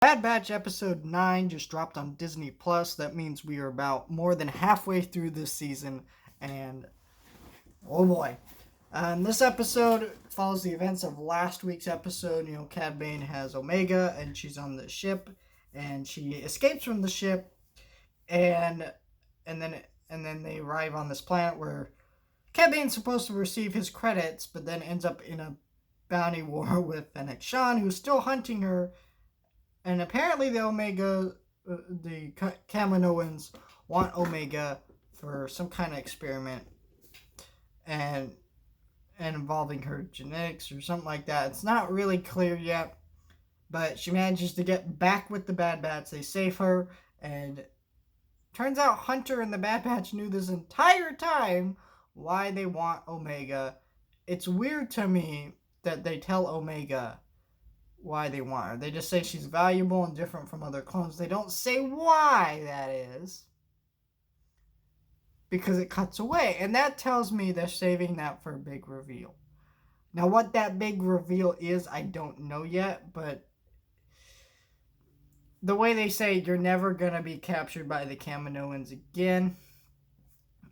Bad Batch episode 9 just dropped on Disney Plus. That means we are about more than halfway through this season, and oh boy. This episode follows the events of last week's episode. Cad Bane has Omega, and she's on the ship, and she escapes from the ship, and and then they arrive on this planet where Cad Bane's supposed to receive his credits, but then ends up in a bounty war with Fennec Shan, who's still hunting her. And apparently the Kaminoans want Omega for some kind of experiment and involving her genetics or something like that. It's not really clear yet, but she manages to get back with the Bad Batch. They save her, and turns out Hunter and the Bad Batch knew this entire time why they want Omega. It's weird to me that they tell Omega why they want her. They just say she's valuable and different from other clones. They don't say why that is, because it cuts away, and that tells me they're saving that for a big reveal. Now, what that big reveal is, I don't know yet, but the way they say you're never going to be captured by the Kaminoans again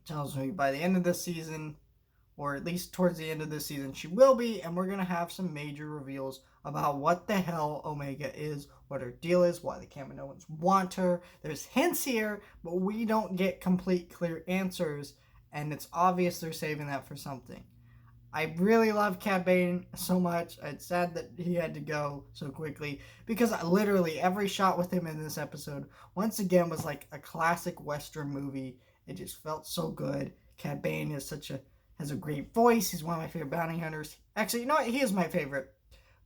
tells me by the end of the season, or at least towards the end of the season, she will be, and we're going to have some major reveals about what the hell Omega is, what her deal is, why the Kaminoans want her. There's hints here, but we don't get complete, clear answers, and it's obvious they're saving that for something. I really love Cad Bane so much. It's sad that he had to go so quickly, because literally every shot with him in this episode, once again, was like a classic Western movie. It just felt so good. Cad Bane has a great voice. He's one of my favorite bounty hunters. Actually, you know what? He is my favorite.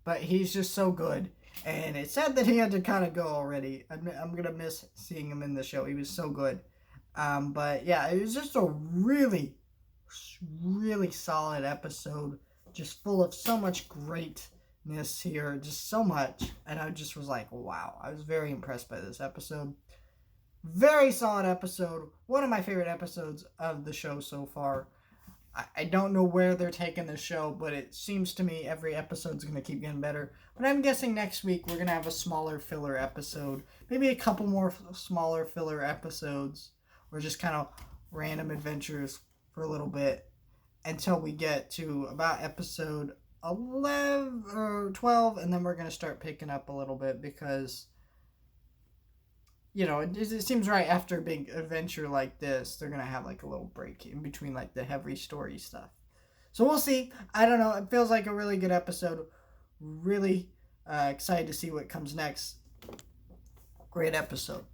But he's just so good. And it's sad that he had to kind of go already. I'm going to miss seeing him in the show. He was so good. But yeah, it was just a really, really solid episode. Just full of so much greatness here. Just so much. And I just was like, wow. I was very impressed by this episode. Very solid episode. One of my favorite episodes of the show so far. I don't know where they're taking the show, but it seems to me every episode's going to keep getting better. But I'm guessing next week we're going to have a smaller filler episode. Maybe a couple more smaller filler episodes. Or just kind of random adventures for a little bit. Until we get to about episode 11 or 12. And then we're going to start picking up a little bit because, it seems right after a big adventure like this, they're going to have like a little break in between like the heavy story stuff. So we'll see. I don't know. It feels like a really good episode. Really excited to see what comes next. Great episode.